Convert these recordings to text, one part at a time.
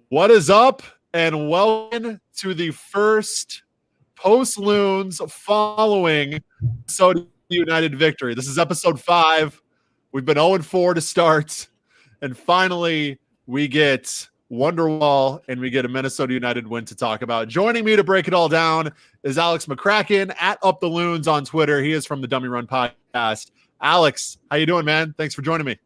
What is up, and welcome to the first post-Loons following Minnesota United victory. This is episode 5. We've been 0-4 to start, and finally we get Wonderwall and we get a Minnesota United win to talk about. Joining me to break it all down is Alex McCracken at Up the Loons on Twitter. He is from the Dummy Run podcast. Alex, how you doing, man? Thanks for joining me.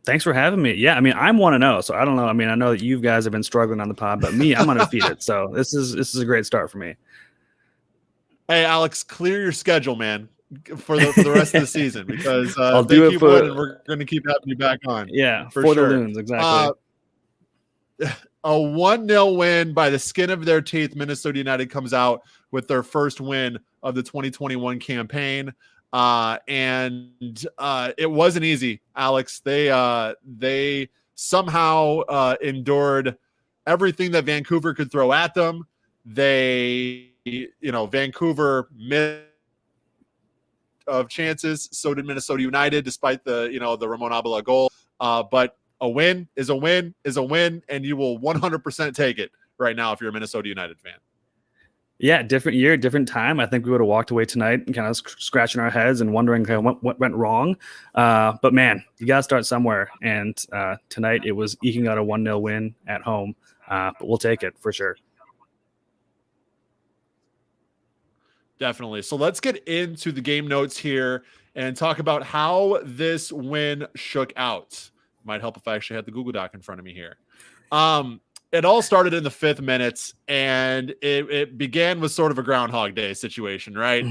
Thanks for having me. Yeah, I mean, I'm 1-0, so I don't know. I mean, I know that you guys have been struggling on the pod, but me, I'm undefeated. So this is a great start for me. Hey, Alex, clear your schedule, man, for the rest of the season, because I'll they do it keep for, winning. We're going to keep having you back on. Yeah, for sure. The Loons, exactly. A 1-0 win by the skin of their teeth. Minnesota United comes out with their first win of the 2021 campaign. And it wasn't easy, Alex. They somehow endured everything that Vancouver could throw at them. Vancouver missed of chances. So did Minnesota United, despite the Ramon Abala goal. But a win is a win is a win, and you will 100% take it right now if you're a Minnesota United fan. Yeah, different year, different time. I think we would have walked away tonight and kind of scratching our heads and wondering kind of what went wrong. But man, you got to start somewhere. And tonight it was eking out a 1-0 win at home. But we'll take it for sure. Definitely. So let's get into the game notes here and talk about how this win shook out. Might help if I actually had the Google Doc in front of me here. It all started in the 5th minute, and it began with sort of a Groundhog Day situation, right?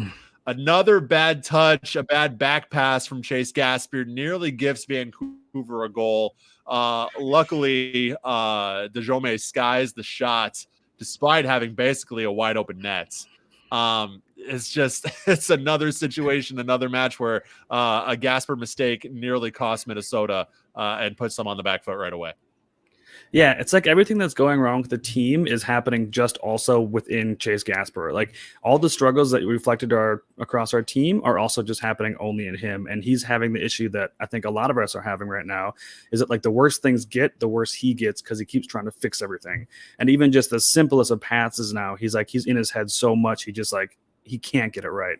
Another bad touch, a bad back pass from Chase Gasper nearly gives Vancouver a goal. Luckily, DeJome skies the shot despite having basically a wide open net. It's another situation, another match where a Gasper mistake nearly cost Minnesota and puts them on the back foot right away. Yeah, it's like everything that's going wrong with the team is happening just also within Chase Gasper. Like all the struggles that reflected across our team are also just happening only in him. And he's having the issue that I think a lot of us are having right now is that like the worse things get, the worse he gets because he keeps trying to fix everything. And even just the simplest of passes now, he's in his head so much, he can't get it right.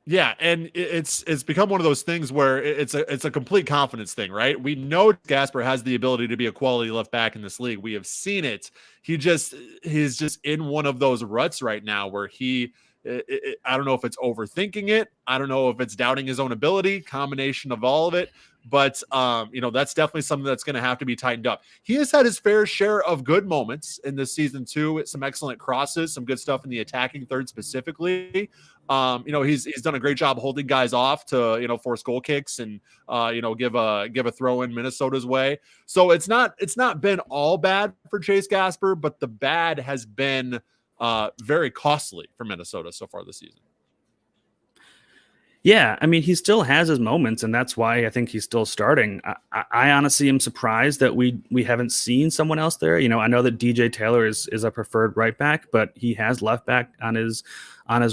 Yeah, and it's become one of those things where it's a complete confidence thing, right? We know Gasper has the ability to be a quality left back in this league. We have seen it. He's just in one of those ruts right now where I don't know if it's overthinking it. I don't know if it's doubting his own ability, combination of all of it. But, that's definitely something that's going to have to be tightened up. He has had his fair share of good moments in this season, too. Some excellent crosses, some good stuff in the attacking third specifically. He's done a great job holding guys off to, force goal kicks and, give a throw in Minnesota's way. So it's not been all bad for Chase Gasper, but the bad has been very costly for Minnesota so far this season. Yeah, I mean, he still has his moments, and that's why I think he's still starting. I honestly am surprised that we haven't seen someone else there. I know that DJ Taylor is a preferred right back, but he has left back on his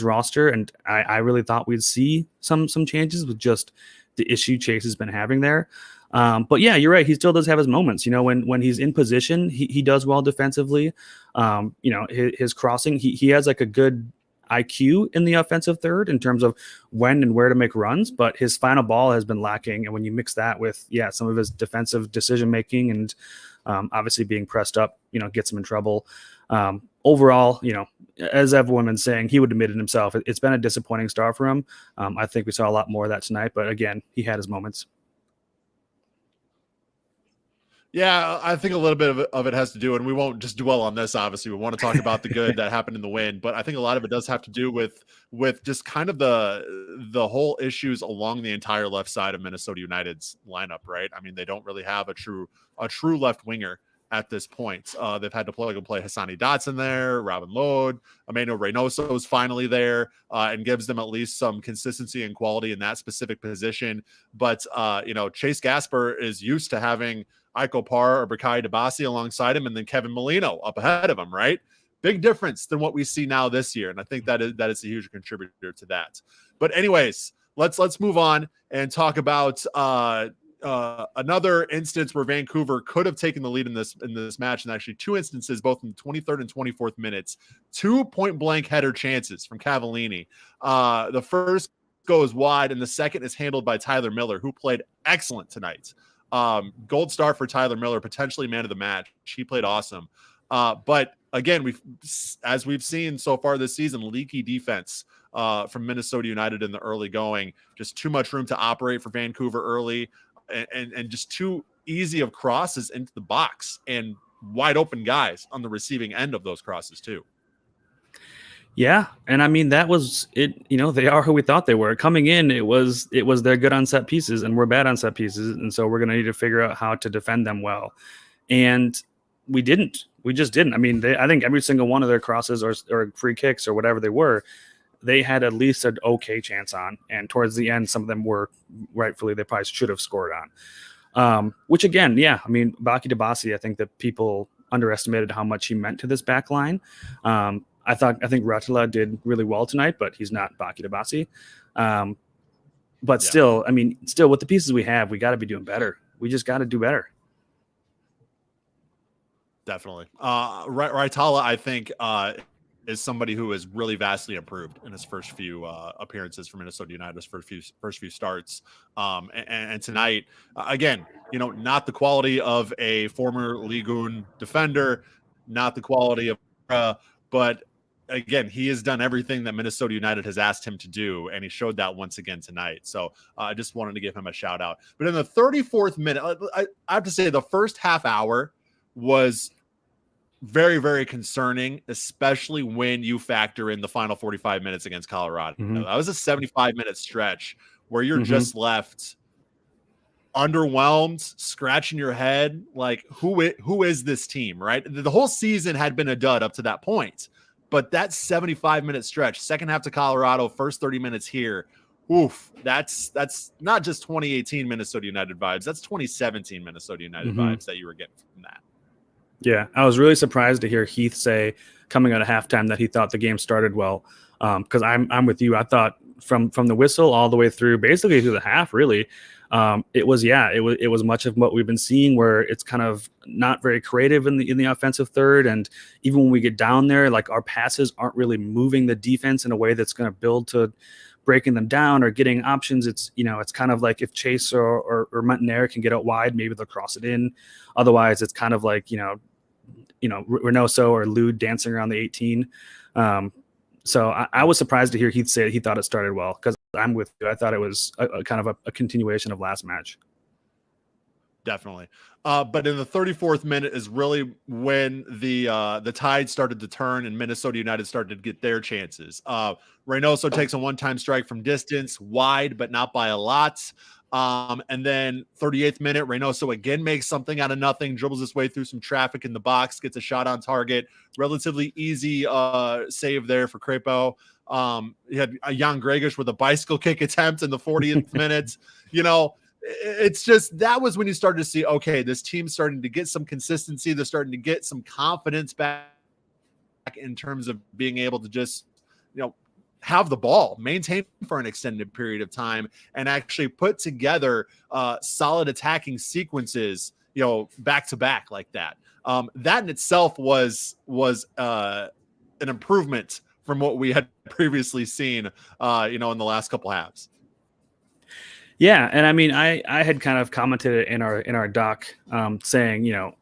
roster, and I really thought we'd see some changes with just the issue Chase has been having there. But yeah, you're right. He still does have his moments. When he's in position, he does well defensively. His crossing, he has like a good IQ in the offensive third in terms of when and where to make runs, but his final ball has been lacking. And when you mix that with, some of his defensive decision making and obviously being pressed up, gets him in trouble. Overall, as everyone been saying, he would admit it himself. It's been a disappointing start for him. I think we saw a lot more of that tonight, but again, he had his moments. Yeah, I think a little bit of it has to do, and we won't just dwell on this, obviously. We want to talk about the good that happened in the win, but I think a lot of it does have to do with just kind of the whole issues along the entire left side of Minnesota United's lineup, right? I mean, they don't really have a true left winger at this point. They've had to plug and play Hassani Dotson there, Robin Lode, Emmanuel Reynoso is finally there and gives them at least some consistency and quality in that specific position. But, Chase Gasper is used to having Iko Parr or Berkai Dabasi alongside him, and then Kevin Molino up ahead of him, right? Big difference than what we see now this year, and I think that is a huge contributor to that. But anyways, let's move on and talk about another instance where Vancouver could have taken the lead in this match, and actually two instances, both in the 23rd and 24th minutes, 2 point-blank header chances from Cavallini. The first goes wide, and the second is handled by Tyler Miller, who played excellent tonight. Gold star for Tyler Miller, potentially man of the match. He played awesome. But again, as we've seen so far this season, leaky defense from Minnesota United in the early going. Just too much room to operate for Vancouver early, and just too easy of crosses into the box, and wide open guys on the receiving end of those crosses too. Yeah, and I mean that was it. You know, they are who we thought they were coming in. It was they're good on set pieces, and we're bad on set pieces, and so we're going to need to figure out how to defend them well. And we didn't. We just didn't. I mean, I think every single one of their crosses or free kicks or whatever they were, they had at least an okay chance on. And towards the end, some of them were rightfully they probably should have scored on. Which again, yeah, I mean, Baki Dabasi, I think that people underestimated how much he meant to this back line. I think Ratala did really well tonight, but he's not Baki Dabasi. But still, I mean, with the pieces we have, we got to be doing better. We just got to do better. Definitely. Ratala, I think, is somebody who is really vastly improved in his first few appearances for Minnesota United's first few starts. And tonight, again, not the quality of a former Ligue defender, not the quality of, but again, he has done everything that Minnesota United has asked him to do, and he showed that once again tonight. So I just wanted to give him a shout out. But in the 34th minute, I have to say the first half hour was very, very concerning, especially when you factor in the final 45 minutes against Colorado. Mm-hmm. That was a 75-minute stretch where you're just left underwhelmed, scratching your head, like who is this team, right? The whole season had been a dud up to that point, but that 75-minute stretch, second half to Colorado, first 30 minutes here, oof, that's not just 2018 Minnesota United vibes, that's 2017 Minnesota United vibes that you were getting from that. Yeah, I was really surprised to hear Heath say coming out of halftime that he thought the game started well. Because I'm with you. I thought from the whistle all the way through, basically through the half, really, it was much of what we've been seeing, where it's kind of not very creative in the offensive third, and even when we get down there, like our passes aren't really moving the defense in a way that's going to build to breaking them down or getting options. It's it's kind of like if Chase or Montaner can get out wide, maybe they'll cross it in. Otherwise, it's kind of like Reynoso or Lude dancing around the 18. So I was surprised to hear Heath say he thought it started well, because I'm with you. I thought it was a kind of a continuation of last match. Definitely. But in the 34th minute is really when the tide started to turn and Minnesota United started to get their chances. Reynoso takes a one-time strike from distance, wide, but not by a lot. And then 38th minute, Reynoso again makes something out of nothing, dribbles his way through some traffic in the box, gets a shot on target. Relatively easy save there for Crepeau. He had a Jan Gregish with a bicycle kick attempt in the 40th minute. It's just, that was when you started to see, okay, this team's starting to get some consistency. They're starting to get some confidence back in terms of being able to just, have the ball, maintain for an extended period of time, and actually put together solid attacking sequences, back to back like that. That in itself was an improvement from what we had previously seen, in the last couple halves. Yeah, and I mean, I had kind of commented in our doc, saying,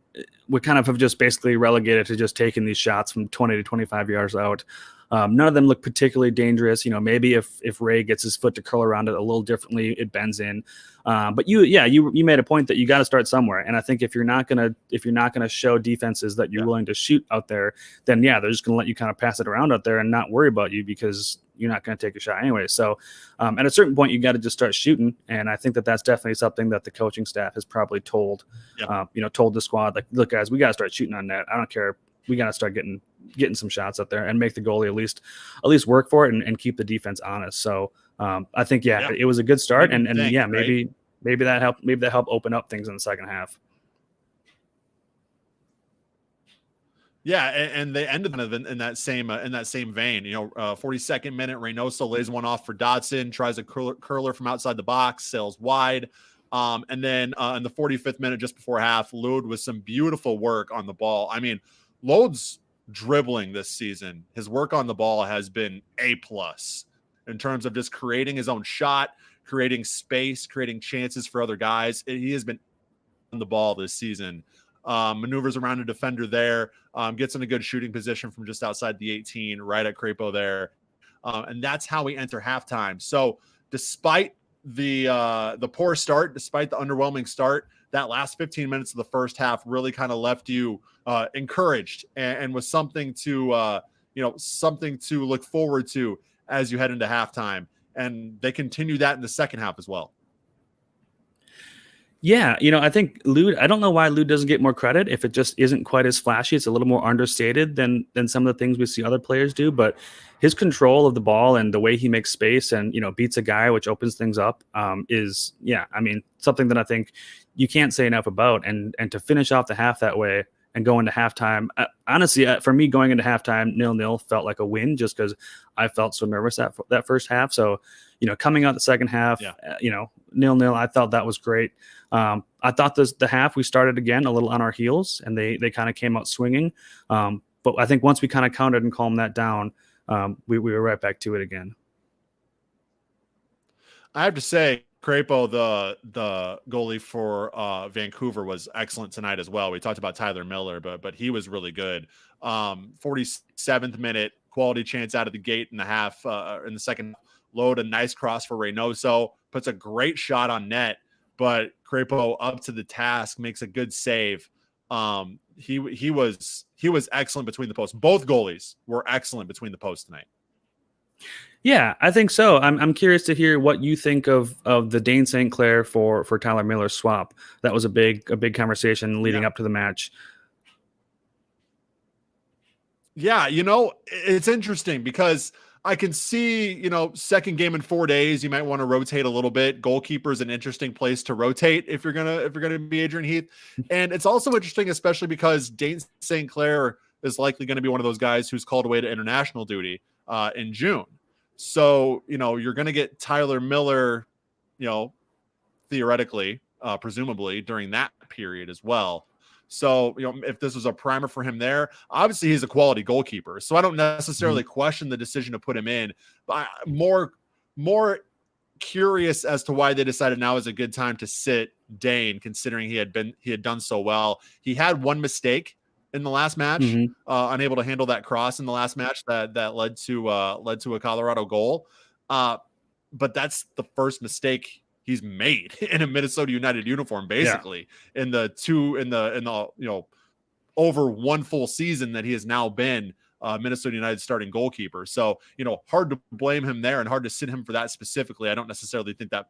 we kind of have just basically relegated to just taking these shots from 20 to 25 yards out. None of them look particularly dangerous. Maybe if Ray gets his foot to curl around it a little differently, it bends in. But you made a point that you got to start somewhere. And I think if you're not gonna show defenses that you're willing to shoot out there, then they're just gonna let you kind of pass it around out there and not worry about you, because you're not going to take a shot anyway. So at a certain point, you got to just start shooting. And I think that that's definitely something that the coaching staff has probably told the squad, like, look, guys, we got to start shooting on net. I don't care. We got to start getting some shots up there and make the goalie at least work for it and keep the defense honest. So I think, it was a good start. Maybe that helped. Maybe that helped open up things in the second half. Yeah, and they ended kind of in that same vein. 42nd minute, Reynoso lays one off for Dotson, tries a curler from outside the box, sails wide. And then in the 45th minute, just before half, Lod with some beautiful work on the ball. I mean, Lod's dribbling this season, his work on the ball has been A+ in terms of just creating his own shot, creating space, creating chances for other guys. He has been on the ball this season. Maneuvers around a defender there, gets in a good shooting position from just outside the 18, right at Crapo there. And that's how we enter halftime. So despite the poor start, despite the underwhelming start, that last 15 minutes of the first half really kind of left you encouraged and was something to something to look forward to as you head into halftime. And they continue that in the second half as well. Yeah, I think Lod, I don't know why Lod doesn't get more credit if it just isn't quite as flashy. It's a little more understated than some of the things we see other players do, but his control of the ball and the way he makes space and, beats a guy, which opens things up, is, something that I think you can't say enough about. And to finish off the half that way and go into halftime, honestly, for me, going into halftime, 0-0 felt like a win just because I felt so nervous that first half. So, coming out the second half, 0-0, I thought that was great. I thought the half we started again a little on our heels, and they kind of came out swinging. But I think once we kind of countered and calmed that down, we were right back to it again. I have to say, Crapo, the goalie for Vancouver, was excellent tonight as well. We talked about Tyler Miller, but he was really good. 47th minute, quality chance out of the gate in the half. In the second, load a nice cross for Reynoso, puts a great shot on net, but Crapo up to the task, makes a good save. He was excellent between the posts. Both goalies were excellent between the posts tonight. Yeah, I think so. I'm curious to hear what you think of the Dane St. Clair for Tyler Miller swap. That was a big conversation leading up to the match. Yeah, it's interesting because I can see, second game in 4 days, you might want to rotate a little bit. Goalkeeper is an interesting place to rotate if you're gonna be Adrian Heath. And it's also interesting, especially because Dane St. Clair is likely going to be one of those guys who's called away to international duty in June. So, you're going to get Tyler Miller, theoretically, presumably during that period as well. So, if this was a primer for him there, obviously he's a quality goalkeeper. So I don't necessarily question the decision to put him in, but I'm more curious as to why they decided now is a good time to sit Dane, considering he had done so well. He had one mistake in the last match, unable to handle that cross in the last match that led to a Colorado goal. But that's the first mistake he's made in a Minnesota United uniform, basically, in the over one full season that he has now been Minnesota United starting goalkeeper. So, hard to blame him there and hard to sit him for that specifically. I don't necessarily think that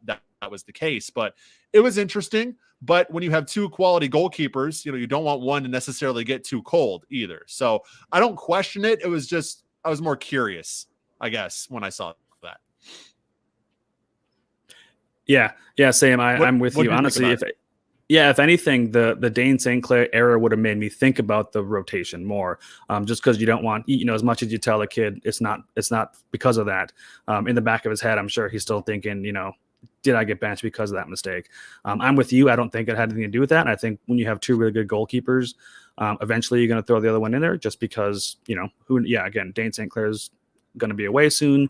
was the case, but it was interesting. But when you have two quality goalkeepers, you don't want one to necessarily get too cold either. So I don't question it. It was just, I was more curious, I guess, when I saw that. Yeah, same. I'm with you. Honestly, if anything, the Dane St. Clair era would have made me think about the rotation more, just because you don't want, as much as you tell a kid, it's not because of that. In the back of his head, I'm sure he's still thinking, did I get benched because of that mistake? I'm with you. I don't think it had anything to do with that. I think when you have two really good goalkeepers, eventually you're going to throw the other one in there just because, again, Dane St. Clair's going to be away soon.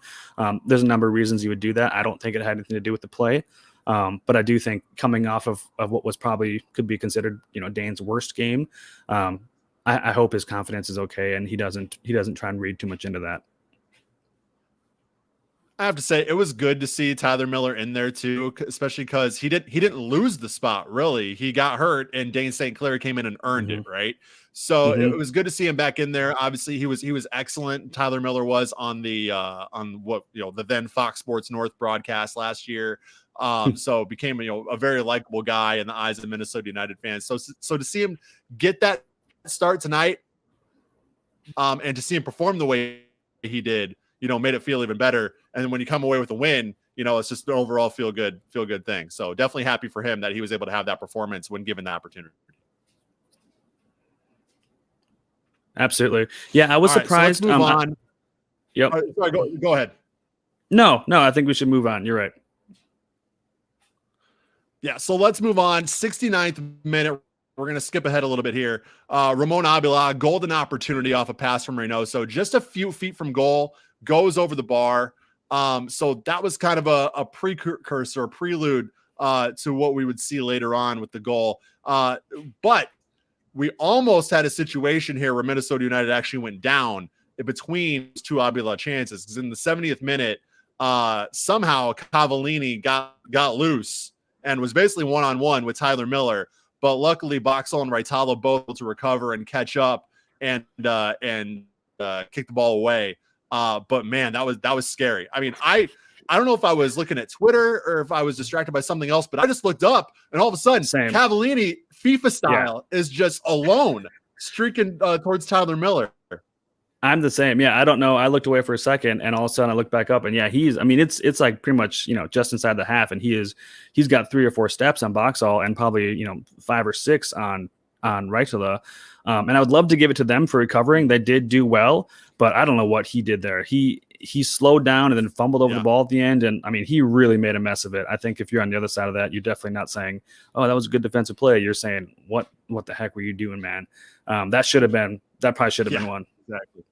There's a number of reasons you would do that. I don't think it had anything to do with the play. But I do think coming off of what was probably could be considered, Dane's worst game, I hope his confidence is okay and he doesn't try and read too much into that. I have to say it was good to see Tyler Miller in there too, especially because he didn't lose the spot really. He got hurt and Dane St. Clair came in and earned it, right? So it was good to see him back in there. Obviously, he was excellent. Tyler Miller was on the the then Fox Sports North broadcast last year. So became a very likable guy in the eyes of the Minnesota United fans. So to see him get that start tonight, and to see him perform the way he did, made it feel even better. And then when you come away with a win, it's just an overall feel good thing. So definitely happy for him that he was able to have that performance when given the opportunity. Absolutely. Yeah, I was All right, so let's surprised. move on. Yep. Sorry, go ahead. No, I think we should move on. You're right. Yeah, so let's move on. 69th minute. We're going to skip ahead a little bit here. Ramon Avila, golden opportunity off a pass from Reynoso, just a few feet from goal, goes over the bar. So that was kind of a precursor, a prelude to what we would see later on with the goal. But we almost had a situation here where Minnesota United actually went down in between two Avila chances, because in the 70th minute, somehow Cavallini got loose and was basically one-on-one with Tyler Miller. But luckily, Boxall and Raitalo both able to recover and catch up and kick the ball away. But man, that was scary. I mean, I don't know if I was looking at Twitter or if I was distracted by something else, but I just looked up and all of a sudden, Cavallini, FIFA style, is just alone streaking towards Tyler Miller. I'm the same. Yeah, I don't know. I looked away for a second, and all of a sudden I looked back up, and yeah, I mean, it's like pretty much, just inside the half, and he's got 3 or 4 steps on Boxall and probably 5 or 6 on Raitala. And I would love to give it to them for recovering. They did do well, but I don't know what he did there. He slowed down and then fumbled over the ball at the end, and I mean, he really made a mess of it. I think if you're on the other side of that, you're definitely not saying, "Oh, that was a good defensive play." You're saying, "What the heck were you doing, man?" That probably should have been one. Exactly.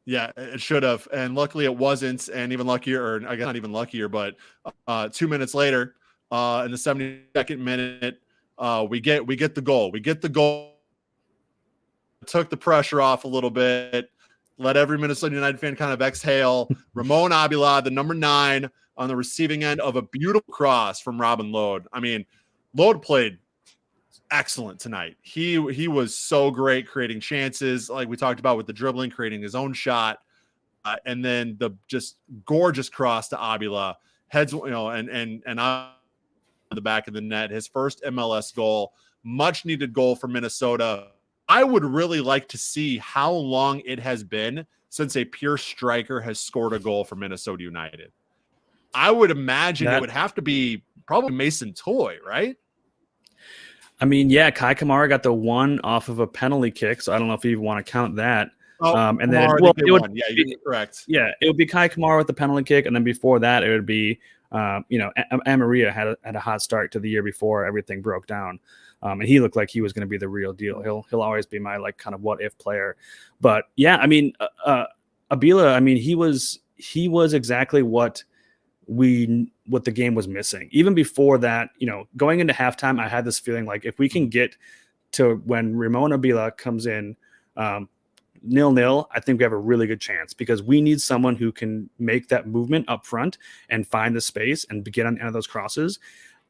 Yeah, it should have, and luckily it wasn't. And even luckier, or I guess not even luckier, but 2 minutes later, in the 72nd minute, we get the goal. We get the goal. Took the pressure off a little bit. Let every Minnesota United fan kind of exhale. Ramon Avila, the number 9, on the receiving end of a beautiful cross from Robin Lode. I mean, Lode played excellent tonight. He was so great creating chances, like we talked about with the dribbling, creating his own shot, and then the just gorgeous cross to Avila, heads, and on the back of the net, his first MLS goal, much needed goal for Minnesota. I would really like to see how long it has been since a pure striker has scored a goal for Minnesota United. I would imagine it would have to be probably Mason Toye, right? I mean, yeah, Kai Kamara got the one off of a penalty kick, so I don't know if you even want to count that. And then you're correct. Yeah, it would be Kai Kamara with the penalty kick, and then before that, it would be Amaria had a hot start to the year before everything broke down, and he looked like he was going to be the real deal. He'll always be my kind of what if player, but yeah, I mean, Avila, I mean, he was exactly what the game was missing. Even before that, going into halftime, I had this feeling like if we can get to when Ramon Avila comes in 0-0, I think we have a really good chance, because we need someone who can make that movement up front and find the space and get on the end of those crosses.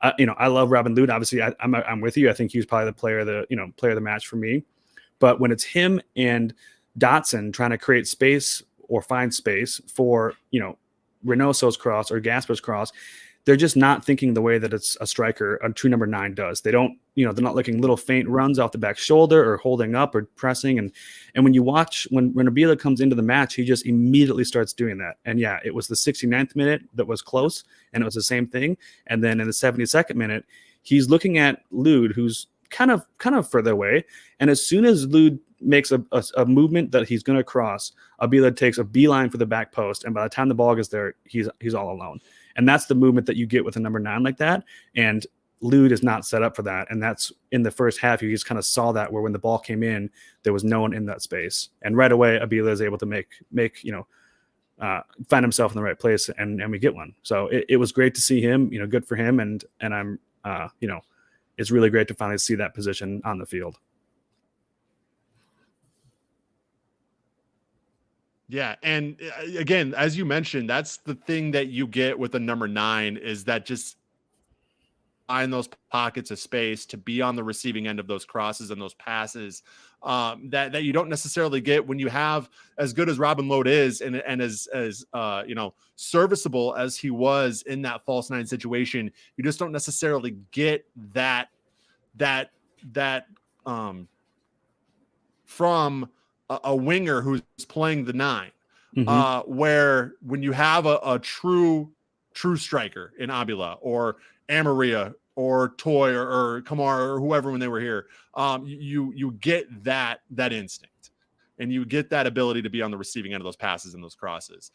I love Robin Lod. Obviously, I'm with you. I think he's probably the player of the match for me. But when it's him and Dotson trying to create space or find space for Reynoso's cross or Gasper's cross, they're just not thinking the way that it's a striker, a true number 9 does. They don't, they're not looking little faint runs off the back shoulder or holding up or pressing. And when you watch, when Avila comes into the match, he just immediately starts doing that. And yeah, it was the 69th minute that was close, and it was the same thing. And then in the 72nd minute, he's looking at Lod, who's kind of further away. And as soon as Lod makes a movement that he's going to cross, Avila takes a beeline for the back post, and by the time the ball gets there, he's all alone. And that's the movement that you get with a number 9 like that. And Lod is not set up for that. And that's in the first half, you just kind of saw that, where when the ball came in, there was no one in that space. And right away, Avila is able to make find himself in the right place, and we get one. So it was great to see him, good for him. And I'm, it's really great to finally see that position on the field. Yeah, and again, as you mentioned, that's the thing that you get with the number 9, is that just find those pockets of space to be on the receiving end of those crosses and those passes that you don't necessarily get when you have as good as Robin Lode is, and as serviceable as he was in that false 9 situation. You just don't necessarily get that from a winger who's playing the 9, where when you have a true striker in Avila or Amaria or Toy or Kamar or whoever when they were here. You get that instinct, and you get that ability to be on the receiving end of those passes and those crosses.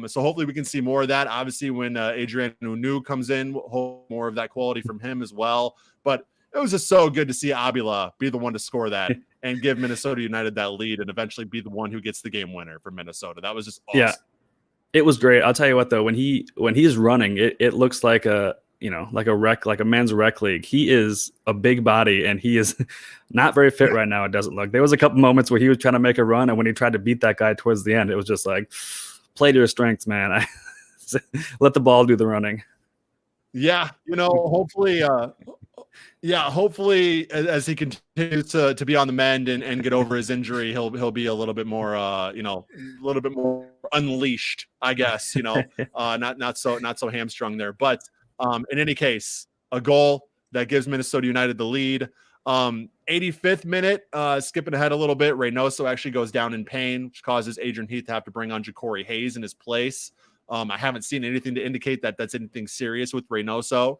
So hopefully we can see more of that. Obviously, when Adrian Nunu comes in, we'll hope more of that quality from him as well. But it was just so good to see Abila be the one to score that and give Minnesota United that lead, and eventually be the one who gets the game winner for Minnesota. That was just awesome. Yeah, it was great. I'll tell you what, though, when he's running, it looks like a men's rec league. He is a big body, and he is not very fit right now. It doesn't look. There was a couple moments where he was trying to make a run, and when he tried to beat that guy towards the end, it was just like, play to your strengths, man. Let the ball do the running. Yeah, hopefully. Hopefully as he continues to be on the mend and get over his injury, he'll be a little bit more a little bit more unleashed, I guess, not so hamstrung there. But in any case, a goal that gives Minnesota United the lead. 85th minute, skipping ahead a little bit, Reynoso actually goes down in pain, which causes Adrian Heath to have to bring on Ja'Cory Hayes in his place. I haven't seen anything to indicate that that's anything serious with Reynoso.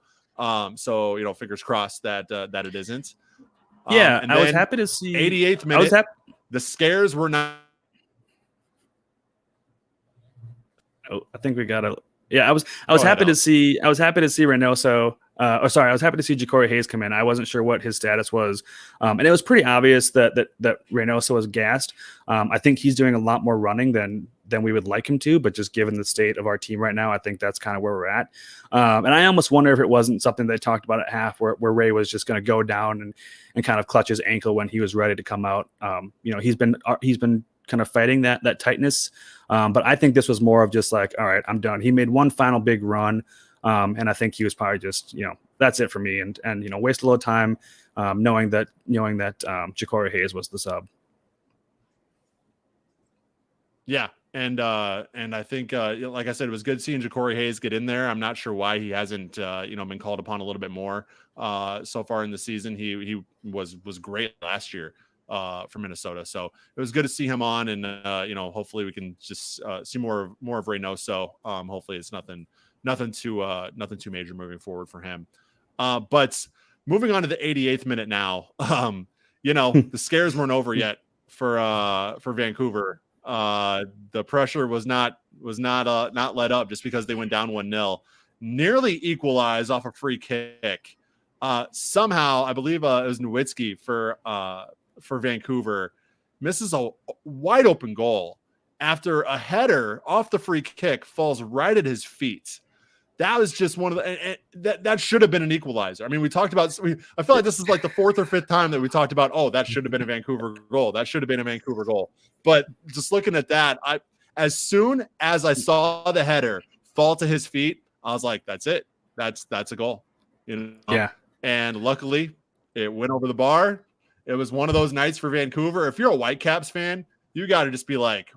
So fingers crossed that it isn't. Yeah, and I was happy to see 88th minute. The scares were not. Oh, I think we got a. Yeah, I was happy to see Reynoso. I was happy to see Ja'Cory Hayes come in. I wasn't sure what his status was, and it was pretty obvious that Reynoso was gassed. I think he's doing a lot more running than we would like him to, but just given the state of our team right now, I think that's kind of where we're at. And I almost wonder if it wasn't something they talked about at half, where Ray was just going to go down and kind of clutch his ankle when he was ready to come out. He's been kind of fighting that tightness, but I think this was more of just like, all right, I'm done. He made one final big run. And I think he was probably just, that's it for me. And waste a little time knowing that Ja'Cory Hayes was the sub. Yeah. And I think, like I said, it was good seeing Ja'Cory Hayes get in there. I'm not sure why he hasn't, been called upon a little bit more so far in the season. He was great last year for Minnesota. So it was good to see him on, and hopefully we can just see more of Reynoso. Hopefully it's nothing too major moving forward for him. But moving on to the 88th minute now, the scares weren't over yet for Vancouver. The pressure was not let up just because they went down 1-0, nearly equalized off a free kick. Somehow, I believe it was Nowitzki for Vancouver misses a wide open goal after a header off the free kick falls right at his feet. That was just one of the that should have been an equalizer. I mean, we talked about. I feel like this is like the fourth or fifth time that we talked about. Oh, that should have been a Vancouver goal. That should have been a Vancouver goal. But just looking at that, as soon as I saw the header fall to his feet, I was like, "That's it. That's a goal." Yeah. And luckily, it went over the bar. It was one of those nights for Vancouver. If you're a Whitecaps fan, you got to just be like,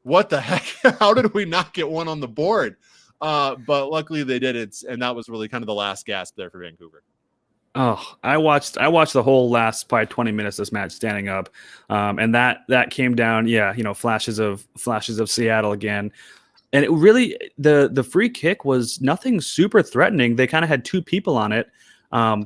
"What the heck? How did we not get one on the board?" But luckily they did it, and that was really kind of the last gasp there for Vancouver. Oh, I watched the whole last probably 20 minutes of this match standing up, and that came down. Yeah, flashes of Seattle again, and it really the free kick was nothing super threatening. They kind of had two people on it,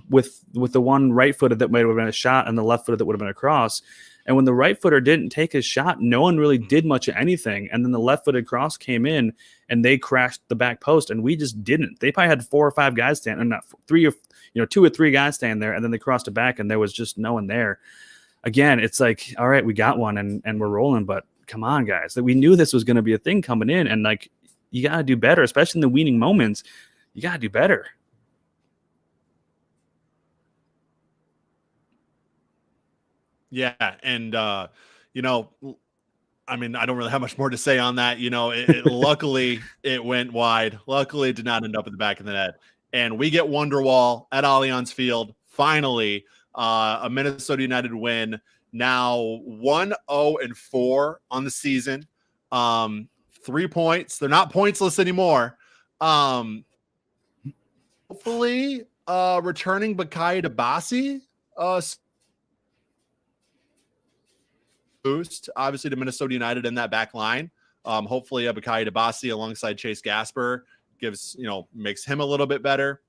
with the one right-footed that might have been a shot and the left-footed that would have been a cross. And when the right-footer didn't take his shot, no one really did much of anything. And then the left-footed cross came in, and they crashed the back post, and we just didn't. They probably had 4 or 5 guys stand, and not 3 or 2 or 3 guys stand there, and then they crossed it back, and there was just no one there. Again, it's like, all right, we got one, and we're rolling, but come on, guys. We knew this was going to be a thing coming in, and like, you got to do better, especially in the weaning moments. You got to do better. Yeah, and I mean, I don't really have much more to say on that. Luckily it went wide. Luckily, it did not end up in the back of the net. And we get Wonderwall at Allianz Field. Finally, a Minnesota United win. Now 1-0-4 on the season. 3 points. They're not pointsless anymore. Hopefully, returning Bakaye Dabasi. Boost obviously to Minnesota United in that back line. Hopefully Bakaye Dabasi alongside Chase Gasper makes him a little bit better.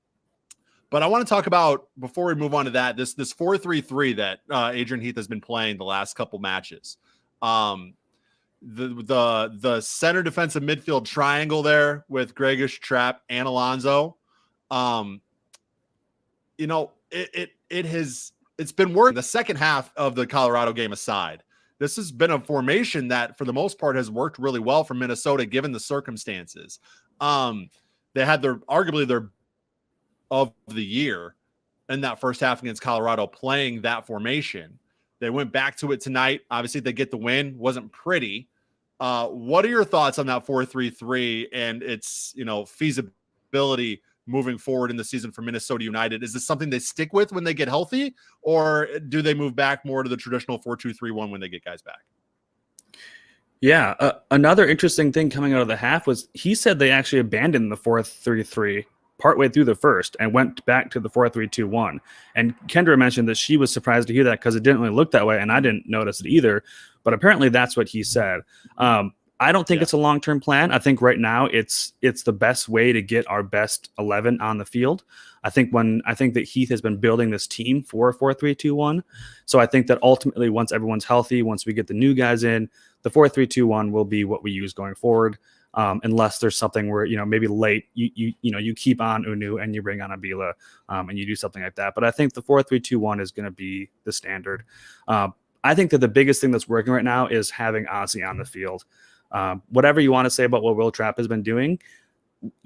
But I want to talk about, before we move on to that, this 4-3-3 that Adrian Heath has been playing the last couple matches. The center defensive midfield triangle there with Gregish, Trapp, and Alonso. It's been working. The second half of the Colorado game aside, this has been a formation that, for the most part, has worked really well for Minnesota, given the circumstances. They had arguably their of the year in that first half against Colorado, playing that formation. They went back to it tonight. Obviously, they get the win. Wasn't pretty. What are your thoughts on that 4-3-3 and its feasibility moving forward in the season for Minnesota United? Is this something they stick with when they get healthy, or do they move back more to the traditional 4-2-3-1 when they get guys back? Yeah, another interesting thing coming out of the half was he said they actually abandoned the 4-3-3 partway through the first and went back to the 4-3-2-1. And Kendra mentioned that she was surprised to hear that because it didn't really look that way, and I didn't notice it either. But apparently that's what he said. I don't think it's a long-term plan. I think right now it's the best way to get our best 11 on the field. I think that Heath has been building this team for 4-3-2-1. So I think that ultimately, once everyone's healthy, once we get the new guys in, the 4-3-2-1 will be what we use going forward. Unless there's something where, maybe late, you keep on Unu and you bring on Abila, and you do something like that. But I think the 4-3-2-1 is going to be the standard. I think that the biggest thing that's working right now is having Ozzy on the field. Whatever you want to say about what Will Trapp has been doing,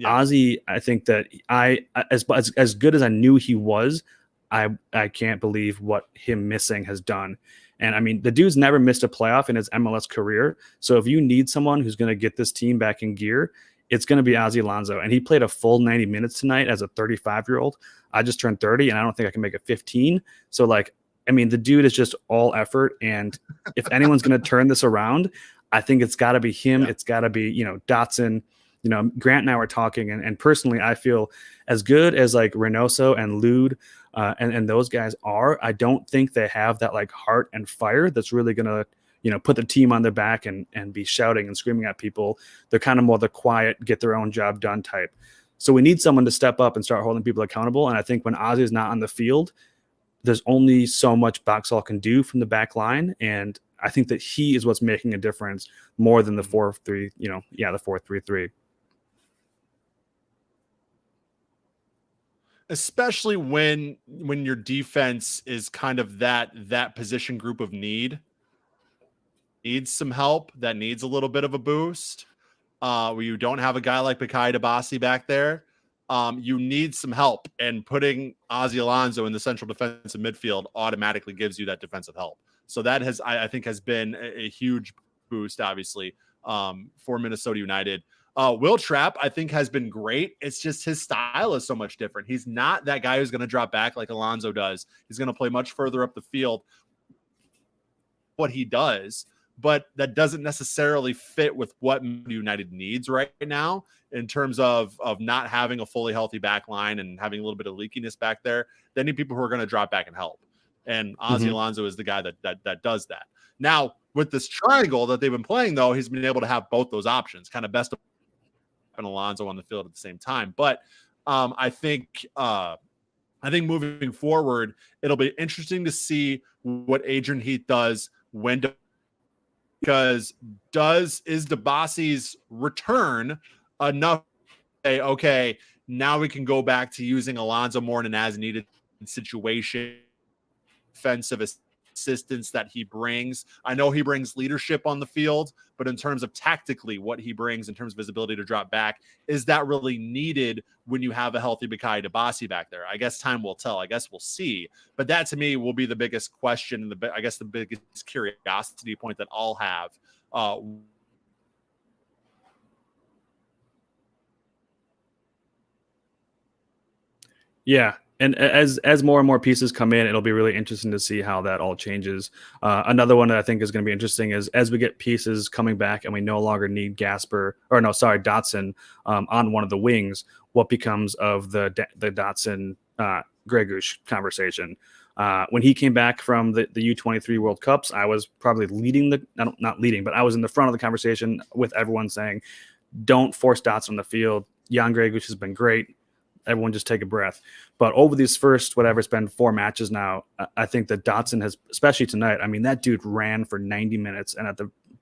Ozzy, I think that as good as I knew he was, I can't believe what him missing has done. And I mean, the dude's never missed a playoff in his MLS career. So if you need someone who's going to get this team back in gear, it's going to be Ozzy Alonso. And he played a full 90 minutes tonight as a 35-year-old. I just turned 30, and I don't think I can make it 15. So, the dude is just all effort. And if anyone's going to turn this around, I think it's got to be him. Yeah. It's got to be, Dotson. Grant and I were talking, and personally, I feel as good as Reynoso and Lude and those guys are, I don't think they have that heart and fire that's really going to, put the team on their back and be shouting and screaming at people. They're kind of more the quiet, get their own job done type. So we need someone to step up and start holding people accountable. And I think when Ozzy is not on the field, there's only so much Boxall can do from the back line. And I think that he is what's making a difference more than the 4-3, the 4-3-3. Especially when your defense is kind of that position group of needs some help, that needs a little bit of a boost, where you don't have a guy like Bakaye Dabasi back there. You need some help, and putting Ozzy Alonso in the central defensive midfield automatically gives you that defensive help. So that I think has been a huge boost, obviously, for Minnesota United. Will Trapp, I think, has been great. It's just his style is so much different. He's not that guy who's going to drop back like Alonso does. He's going to play much further up the field. What he does, but that doesn't necessarily fit with what United needs right now in terms of not having a fully healthy back line and having a little bit of leakiness back there. They need people who are going to drop back and help. And Ozzy Alonso is the guy that does that. Now, with this triangle that they've been playing, though, he's been able to have both those options, kind of best of and Alonso on the field at the same time. But I think moving forward, it'll be interesting to see what Adrian Heath does because is Dabasi's return enough to say, okay, now we can go back to using Alonso more in an as needed situation, offensive assistance that he brings. I know he brings leadership on the field, but in terms of tactically what he brings in terms of his ability to drop back, is that really needed when you have a healthy Bakaye Dabasi back there? I guess time will tell. I guess we'll see. But that to me will be the biggest question, and the biggest curiosity point that I'll have. Yeah. And as more and more pieces come in, it'll be really interesting to see how that all changes. Another one that I think is going to be interesting is as we get pieces coming back and we no longer need Dotson on one of the wings, what becomes of the Dotson Gregush conversation? When he came back from the U23 World Cups, I was probably not leading, but I was in the front of the conversation with everyone saying, don't force Dotson on the field. Jan Gregush has been great. everyone just take a breath. But over these first, whatever, it's been 4 matches now, I think that Dotson has, especially tonight, I mean, that dude ran for 90 minutes, and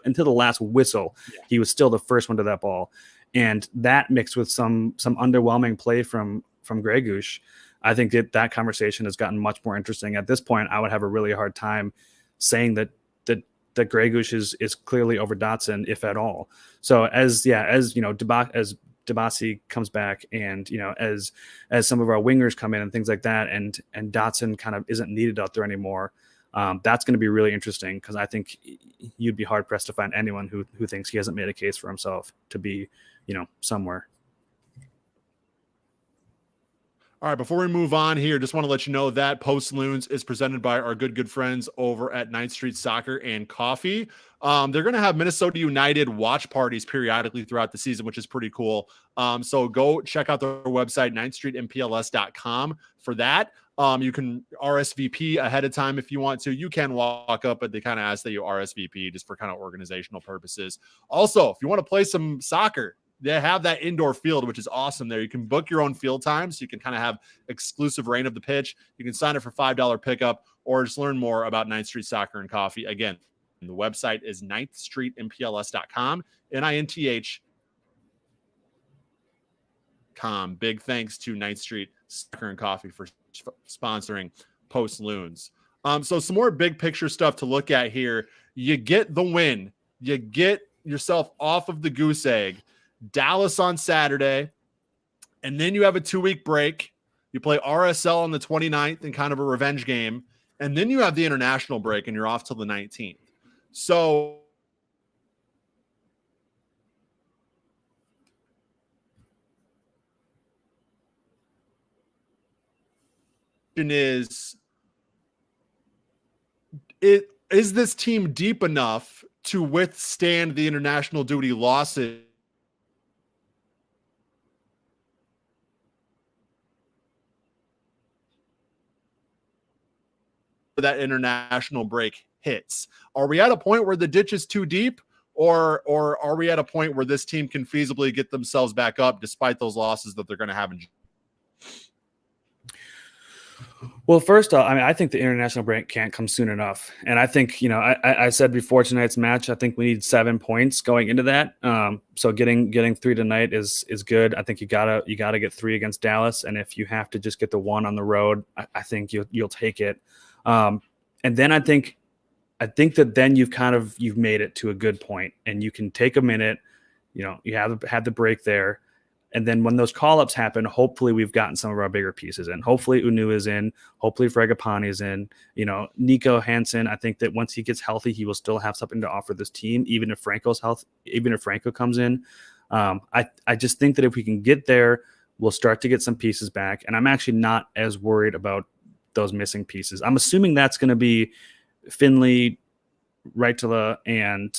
until the last whistle, he was still the first one to that ball. And that mixed with some underwhelming play from Grey Goose, I think that conversation has gotten much more interesting. At this point, I would have a really hard time saying that Grey Goose is clearly over Dotson, if at all. So as Dabasi comes back, and as some of our wingers come in and things like that, and Dotson kind of isn't needed out there anymore, that's going to be really interesting, because I think you'd be hard pressed to find anyone who thinks he hasn't made a case for himself to be somewhere. All right, before we move on here, just want to let you know that Post Loons is presented by our good friends over at 9th Street Soccer and Coffee. They're going to have Minnesota United watch parties periodically throughout the season, which is pretty cool. So go check out their website, 9thstreetmpls.com, for that. You can RSVP ahead of time if you want to. You can walk up, but they kind of ask that you RSVP just for kind of organizational purposes. Also, if you want to play some soccer, they have that indoor field, which is awesome there. You can book your own field time, so you can kind of have exclusive reign of the pitch. You can sign up for $5 pickup, or just learn more about 9th Street Soccer and Coffee. Again, the website is 9thstreetmpls.com, NINTH.com. Big thanks to 9th Street Soccer and Coffee for sponsoring Post Loons. So some more big picture stuff to look at here. You get the win. You get yourself off of the goose egg. Dallas on Saturday, and then you have a 2-week break. You play RSL on the 29th in kind of a revenge game, and then you have the international break, and you're off till the 19th. So is this team deep enough to withstand the international duty losses that international break hits? Are we at a point where the ditch is too deep, or are we at a point where this team can feasibly get themselves back up despite those losses that they're going to have in? Well, first off, I mean, I think the international break can't come soon enough. And I think, I said before tonight's match, I think we need 7 points going into that. So getting 3 tonight is good. I think you gotta get 3 against Dallas. And if you have to just get the 1 on the road, I think you'll take it. And then I think that then you've made it to a good point, and you can take a minute, you have the break there. And then when those call-ups happen, hopefully we've gotten some of our bigger pieces in. Hopefully Unu is in. Hopefully Fragapani is in. Nico Hansen, I think that once he gets healthy, he will still have something to offer this team, even if Franco comes in. I just think that if we can get there, we'll start to get some pieces back. And I'm actually not as worried about those missing pieces. I'm assuming that's going to be Finley, Raitala, and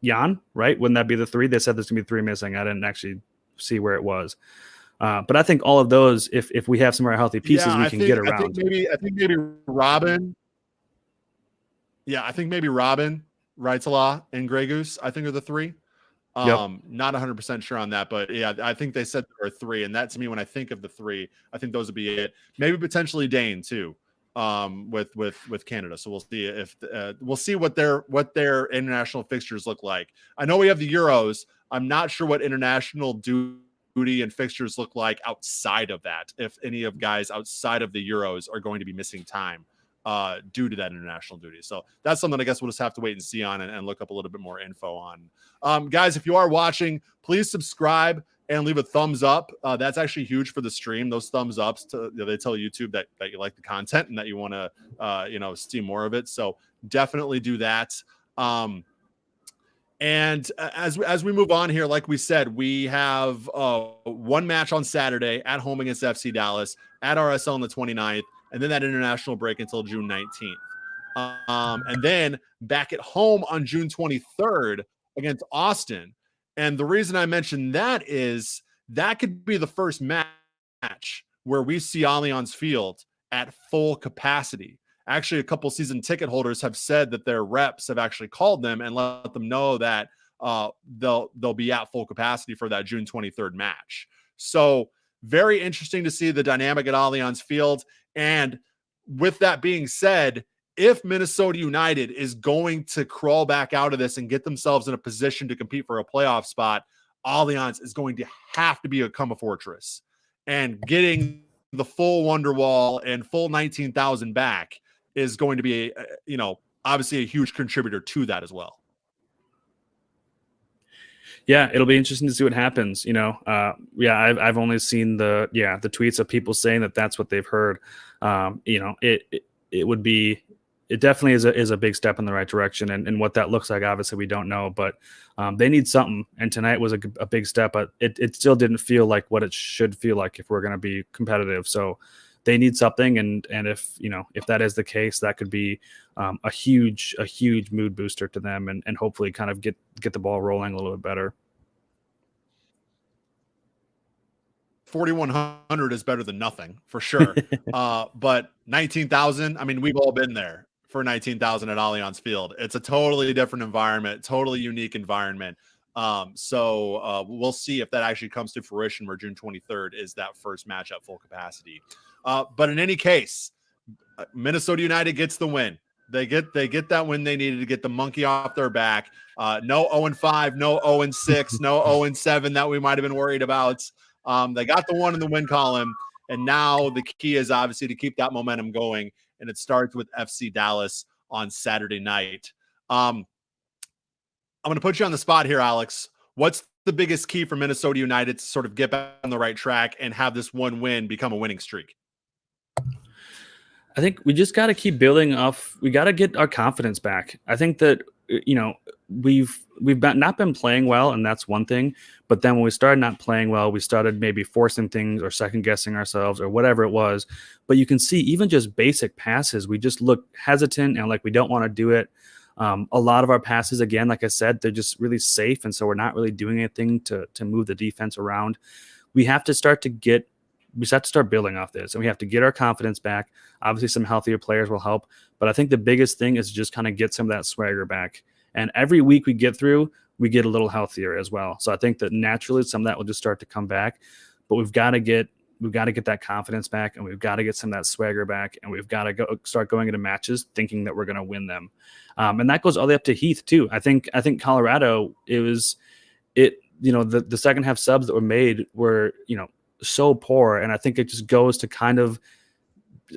Jan, right? Wouldn't that be the 3? They said there's gonna be 3 missing. I didn't actually see where it was, but I think all of those, if we have some of our healthy pieces, we can get around. I think maybe Robin. Yeah, I think maybe Robin, Raitala, and Grey Goose, I think are the 3. Not 100% sure on that, but yeah, I think they said there are 3, and that, to me, when I think of the 3, I think those would be it. Maybe potentially Dane too, with Canada. So we'll see if we'll see what their international fixtures look like. I know we have the Euros. I'm not sure what international duty and fixtures look like outside of that, if any of guys outside of the Euros are going to be missing time due to that international duty. So that's something I guess we'll just have to wait and see on, and look up a little bit more info on. Guys, if you are watching, please subscribe and leave a thumbs up. That's actually huge for the stream. Those thumbs ups, they tell YouTube that you like the content and that you want to see more of it. So definitely do that. And as we move on here, like we said, we have 1 match on Saturday at home against FC Dallas, at RSL on the 29th, and then that international break until June 19th. And then back at home on June 23rd against Austin. And the reason I mentioned that is that could be the first match where we see Allianz Field at full capacity. Actually, a couple season ticket holders have said that their reps have actually called them and let them know that they'll be at full capacity for that June 23rd match. So very interesting to see the dynamic at Allianz Field. And with that being said, if Minnesota United is going to crawl back out of this and get themselves in a position to compete for a playoff spot, Allianz is going to have to become a fortress. And getting the full Wonderwall and full 19,000 back is going to be, obviously a huge contributor to that as well. Yeah, it'll be interesting to see what happens. I've only seen the tweets of people saying that that's what they've heard. It definitely is a big step in the right direction, and what that looks like, obviously we don't know, but they need something. And tonight was a big step, but it still didn't feel like what it should feel like if we're going to be competitive. So they need something, and if that is the case, that could be a huge mood booster to them, and hopefully kind of get the ball rolling a little bit better. 4,100 is better than nothing for sure. But 19,000, I mean, we've all been there for 19,000 at Allianz Field. It's a totally different environment, totally unique environment. So we'll see if that actually comes to fruition, where June 23rd is that first match at full capacity. But in any case, Minnesota United gets the win. They get that win they needed to get the monkey off their back. No 0-5, no 0-6, no 0-7 that we might have been worried about. They got the one in the win column, and now the key is obviously to keep that momentum going, and it starts with FC Dallas on Saturday night. I'm going to put you on the spot here, Alex. What's the biggest key for Minnesota United to sort of get back on the right track and have this one win become a winning streak? I think we just got to keep building off. We got to get our confidence back. I think that, we've not been playing well, and that's one thing. But then when we started not playing well, we started maybe forcing things or second guessing ourselves or whatever it was. But you can see even just basic passes, we just look hesitant and like we don't want to do it. A lot of our passes, again, like I said, they're just really safe, and so we're not really doing anything to move the defense around. We have to start building off this, and we have to get our confidence back. Obviously, some healthier players will help, but I think the biggest thing is just kind of get some of that swagger back. And every week we get through, we get a little healthier as well. So I think that naturally some of that will just start to come back, but we've got to get that confidence back, and we've got to get some of that swagger back, and we've got to start going into matches thinking that we're going to win them. And that goes all the way up to Heath too. I think Colorado, the second half subs that were made were, so poor. And I think it just goes to kind of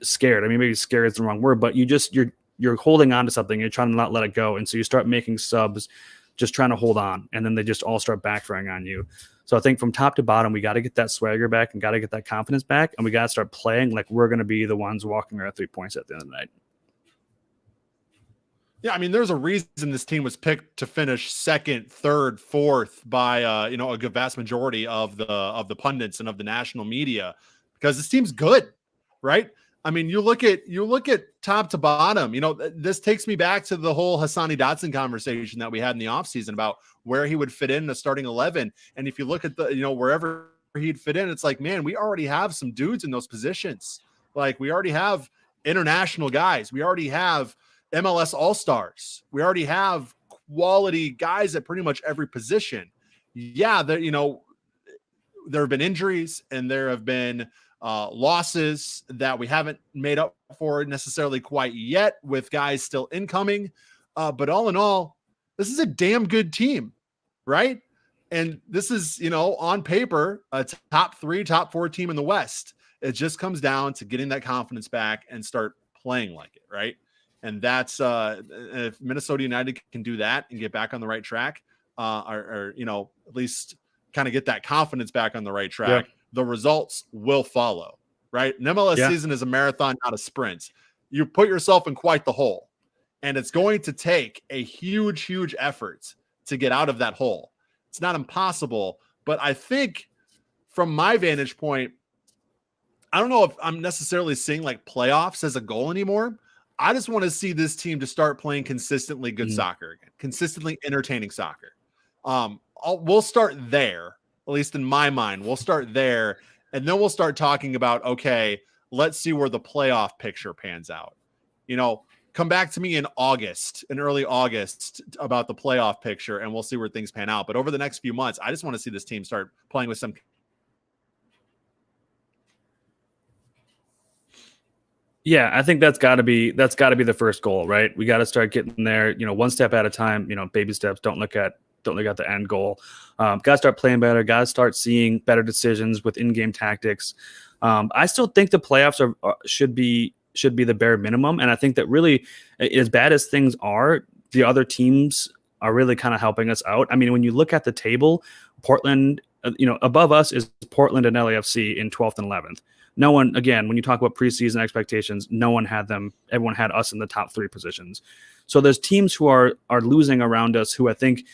scared. I mean, maybe scared is the wrong word, but you're holding on to something. You're trying to not let it go. And so you start making subs, just trying to hold on. And then they just all start backfiring on you. So I think from top to bottom, we got to get that swagger back and got to get that confidence back. And we got to start playing like we're going to be the ones walking our 3 points at the end of the night. Yeah, I mean, there's a reason this team was picked to finish second, third, fourth by a good vast majority of the pundits and of the national media, because this team's good, right? I mean, you look at top to bottom. This takes me back to the whole Hassani Dotson conversation that we had in the offseason about where he would fit in the starting 11. And if you look at the wherever he'd fit in, it's like, man, we already have some dudes in those positions. Like, we already have international guys. We already have MLS All-Stars. We already have quality guys at pretty much every position. Yeah, there have been injuries and there have been losses that we haven't made up for necessarily quite yet, with guys still incoming. But all in all, this is a damn good team, right? And this is, on paper, a top 3, top 4 team in the West. It just comes down to getting that confidence back and start playing like it, right? And that's if Minnesota United can do that and get back on the right track, or at least kind of get that confidence back on the right track, the results will follow, right? An MLS season is a marathon, not a sprint. You put yourself in quite the hole, and it's going to take a huge, huge effort to get out of that hole. It's not impossible, but I think from my vantage point, I don't know if I'm necessarily seeing like playoffs as a goal anymore. I just want to see this team to start playing consistently good soccer again, consistently entertaining soccer. We'll start there, at least in my mind. We'll start there, and then we'll start talking about, okay, let's see where the playoff picture pans out. come back to me in early August about the playoff picture, and we'll see where things pan out. But over the next few months, I just want to see this team start playing with some. Yeah, I think that's got to be the first goal, right? We got to start getting there, one step at a time, baby steps. Don't look at the end goal. Got to start playing better. Got to start seeing better decisions with in-game tactics. I still think the playoffs should be the bare minimum, and I think that really, as bad as things are, the other teams are really kind of helping us out. I mean, when you look at the table, Portland, above us is Portland and LAFC in 12th and 11th. No one, again, when you talk about preseason expectations, no one had them. Everyone had us in the top 3 positions. So there's teams who are losing around us who I think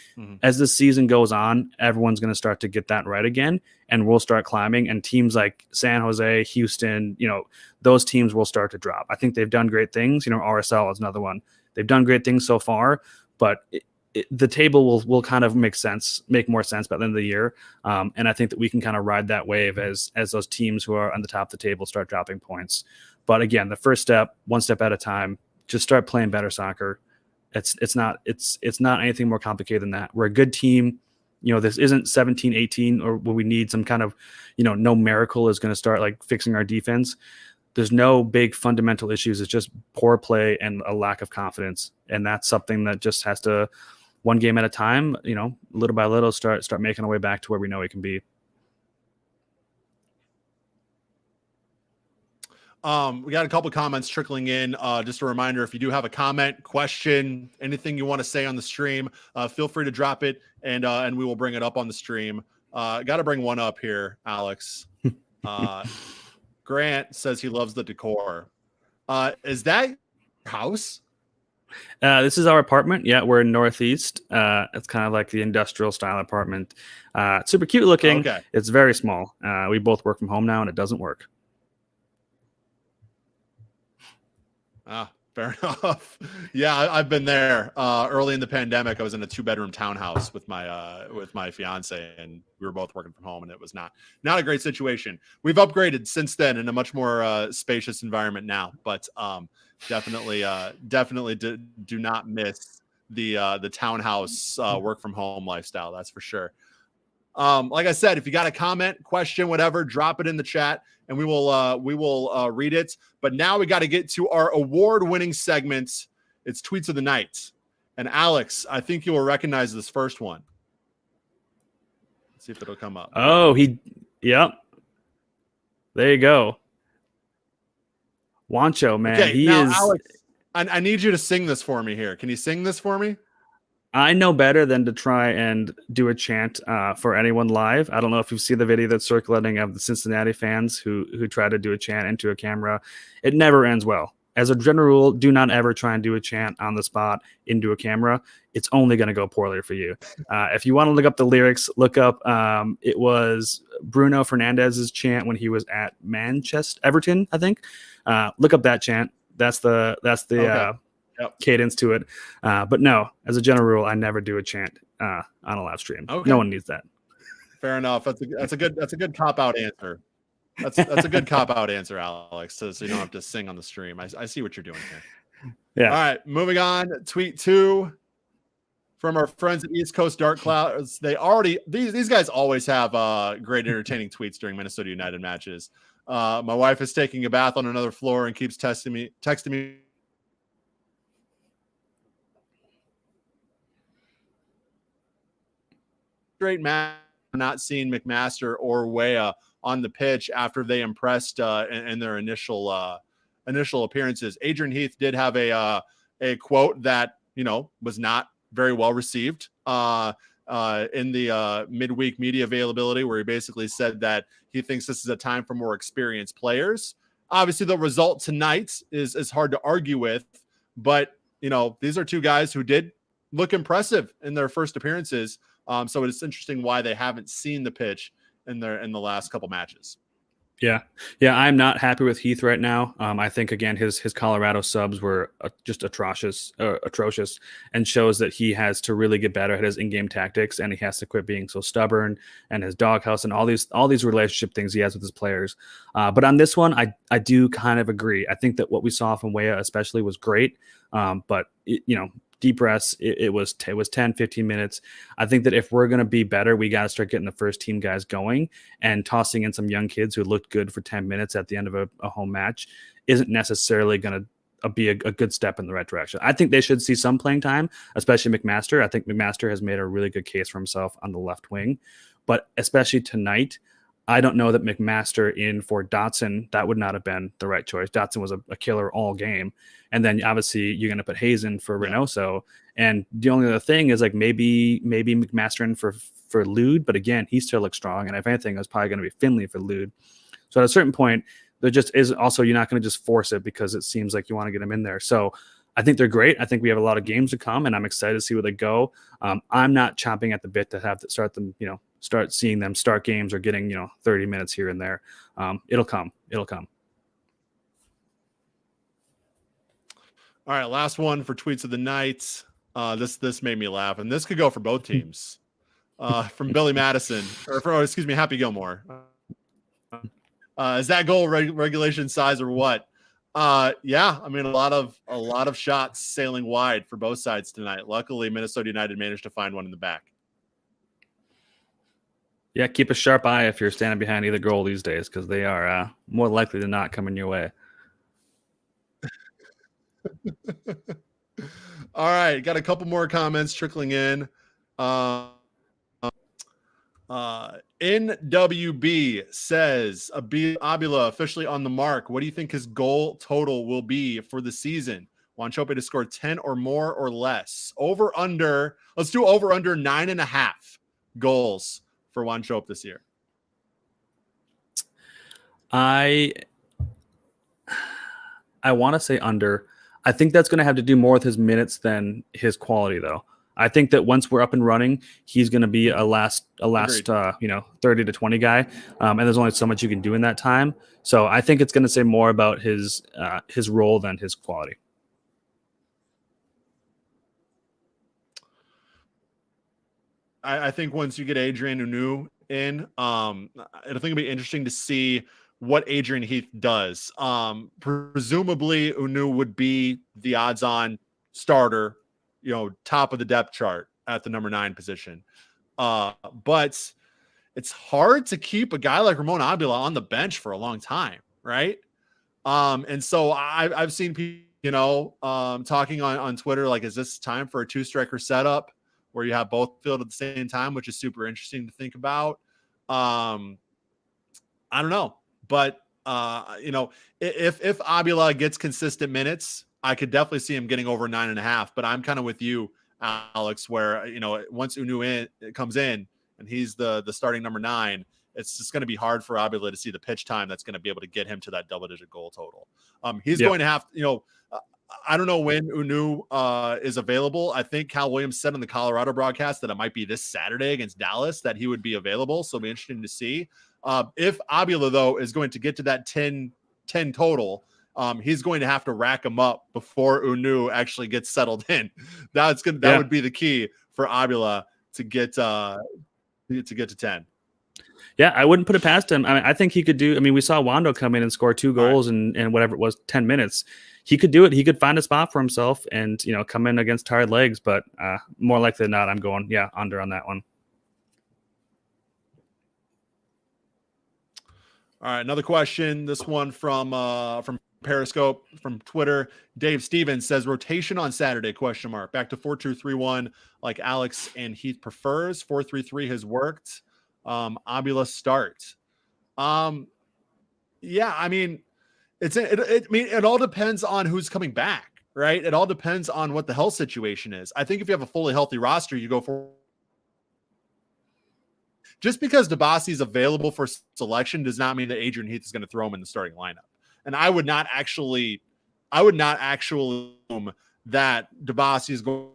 as the season goes on, everyone's going to start to get that right again, and we'll start climbing. And teams like San Jose, Houston, those teams will start to drop. I think they've done great things. RSL is another one. They've done great things so far, but the table will kind of make more sense by the end of the year. And I think that we can kind of ride that wave as those teams who are on the top of the table start dropping points. But again, the first step, one step at a time, just start playing better soccer. It's not anything more complicated than that. We're a good team. This isn't 17-18 or where we need some kind of, no miracle is going to start like fixing our defense. There's no big fundamental issues. It's just poor play and a lack of confidence. And that's something that just has to, one game at a time, little by little, start making our way back to where we know it can be. We got a couple comments trickling in. Just a reminder, if you do have a comment, question, anything you want to say on the stream, feel free to drop it, and we will bring it up on the stream. Got to bring one up here, Alex. Grant says he loves the decor. Is that your house? This is our apartment. Yeah, we're in Northeast. It's kind of like the industrial style apartment. Super cute looking. Okay. It's very small. We both work from home now, and it doesn't work. Fair enough. Yeah, I've been there. Early in the pandemic, I was in a 2-bedroom townhouse with my fiance, and we were both working from home, and it was not a great situation. We've upgraded since then in a much more spacious environment now, but definitely do not miss the townhouse work from home lifestyle. That's for sure. Like I said, if you got a comment, question, whatever, drop it in the chat, and we will read it. But now we got to get to our award-winning segment. It's Tweets of the Night. And Alex, I think you will recognize this first one. Let's see if it'll come up. Oh, yep. There you go. Wancho, man. Okay, now, Alex, I need you to sing this for me here. Can you sing this for me? I know better than to try and do a chant for anyone live. I don't know if you've seen the video that's circulating of the Cincinnati fans who try to do a chant into a camera. It never ends well. As a general rule, do not ever try and do a chant on the spot into a camera. It's only going to go poorly for you. If you want to look up the lyrics, look up it was Bruno Fernandez's chant when he was at Everton, I think. Look up that chant. That's the okay. Cadence to it. But no, as a general rule, I never do a chant on a live stream. Okay. No one needs that. Fair enough. That's a good cop-out answer. That's a good cop-out answer, Alex, so you don't have to sing on the stream. I see what you're doing here. Yeah. All right, moving on. Tweet 2 from our friends at East Coast Dark Clouds. These guys always have great entertaining tweets during Minnesota United matches. My wife is taking a bath on another floor and keeps texting me. Great match. Not seeing McMaster or Weah on the pitch after they impressed in their initial appearances. Adrian Heath did have a quote that was not very well received in the midweek media availability, where he basically said that he thinks this is a time for more experienced players. Obviously, the result tonight is hard to argue with, but these are two guys who did look impressive in their first appearances. So it's interesting why they haven't seen the pitch in the last couple matches. Yeah, yeah, I'm not happy with Heath right now. I think again his Colorado subs were just atrocious, and shows that he has to really get better at his in-game tactics, and he has to quit being so stubborn and his doghouse and all these relationship things he has with his players. But on this one, I do kind of agree. I think that what we saw from Weah especially was great, but deep breaths. It was 10, 15 minutes. I think that if we're going to be better, we got to start getting the first team guys going, and tossing in some young kids who looked good for 10 minutes at the end of a home match isn't necessarily going to be a good step in the right direction. I think they should see some playing time, especially McMaster. I think McMaster has made a really good case for himself on the left wing, but especially tonight, I don't know that McMaster in for Dotson, that would not have been the right choice. Dotson was a killer all game. And then obviously you're going to put Hayes in for Reynoso. And the only other thing is like maybe McMaster in for Lude, but again, he still looks strong. And if anything, it's probably going to be Finley for Lude. So at a certain point, there just is also, you're not going to just force it because it seems like you want to get him in there. So I think they're great. I think we have a lot of games to come, and I'm excited to see where they go. I'm not chomping at the bit to have to start them, start seeing them start games or getting 30 minutes here and there. It'll come. All right, last one for tweets of the night. This made me laugh, and this could go for both teams. From Billy Madison, Happy Gilmore. Is that goal regulation size or what? Yeah, I mean a lot of shots sailing wide for both sides tonight. Luckily, Minnesota United managed to find one in the back. Yeah, keep a sharp eye if you're standing behind either goal these days, because they are more likely than not coming your way. All right, got a couple more comments trickling in. NWB says Abila officially on the mark. What do you think his goal total will be for the season? Wanchope to score 10 or more or less. Over under. Let's do over under 9.5 goals for Wanchope this year. I want to say under. I think that's going to have to do more with his minutes than his quality, though. I think that once we're up and running, he's going to be a last 30 to 20 guy, and there's only so much you can do in that time. So I think it's going to say more about his role than his quality. I think once you get Adrian Unu in, I think it'll be interesting to see what Adrian Heath does. Presumably Unu would be the odds-on starter, top of the depth chart at the number 9 position. But it's hard to keep a guy like Ramon Abila on the bench for a long time, right? And so I've seen people, talking on Twitter, like, is this time for a 2-striker setup where you have both filled at the same time, which is super interesting to think about. I don't know. But, if Abila gets consistent minutes, I could definitely see him getting over 9.5. But I'm kind of with you, Alex, where, once Unu comes in and he's the starting number 9, it's just going to be hard for Abila to see the pitch time that's going to be able to get him to that double-digit goal total. He's going to have, I don't know when Unu is available. I think Cal Williams said on the Colorado broadcast that it might be this Saturday against Dallas that he would be available. So it'll be interesting to see. If Abila, though, is going to get to that 10 total, he's going to have to rack them up before Unu actually gets settled in. That would be the key for Abila to get to 10. Yeah, I wouldn't put it past him. I think he could do. We saw Wando come in and score 2 goals in whatever it was, 10 minutes. He could do it. He could find a spot for himself and come in against tired legs. But more likely than not, I'm going under on that one. All right, another question. This one from Periscope, from Twitter. Dave Stevens says rotation on Saturday ? Back to 4-2-3-1 like Alex and Heath prefers. 4-3-3 has worked. Abila start. It all depends on who's coming back, right? It all depends on what the health situation is. I think if you have a fully healthy roster, you go for. Just because Dabasi is available for selection does not mean that Adrian Heath is going to throw him in the starting lineup. And I would not actually assume that Dabasi is going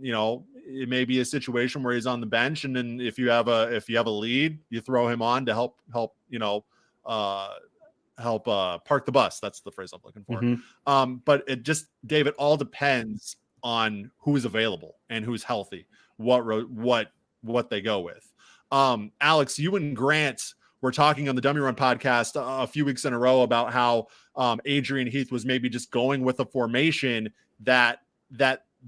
You know, it may be a situation where he's on the bench, and then if you have a lead, you throw him on to help you know, help park the bus. That's the phrase I'm looking for. But it just, Dave, it all depends on who is available and who's healthy, what they go with. Alex, you and Grant were talking on the Dummy Run podcast a few weeks in a row about how Adrian Heath was maybe just going with a formation that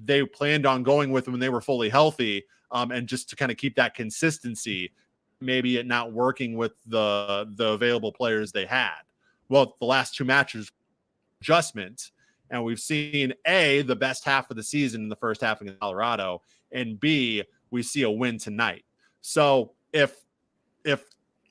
they planned on going with when they were fully healthy, and just to kind of keep that consistency, maybe it not working with the available players they had. Well, the last two matches, adjustment, and we've seen A, the best half of the season in the first half in Colorado, and B, we see a win tonight. So if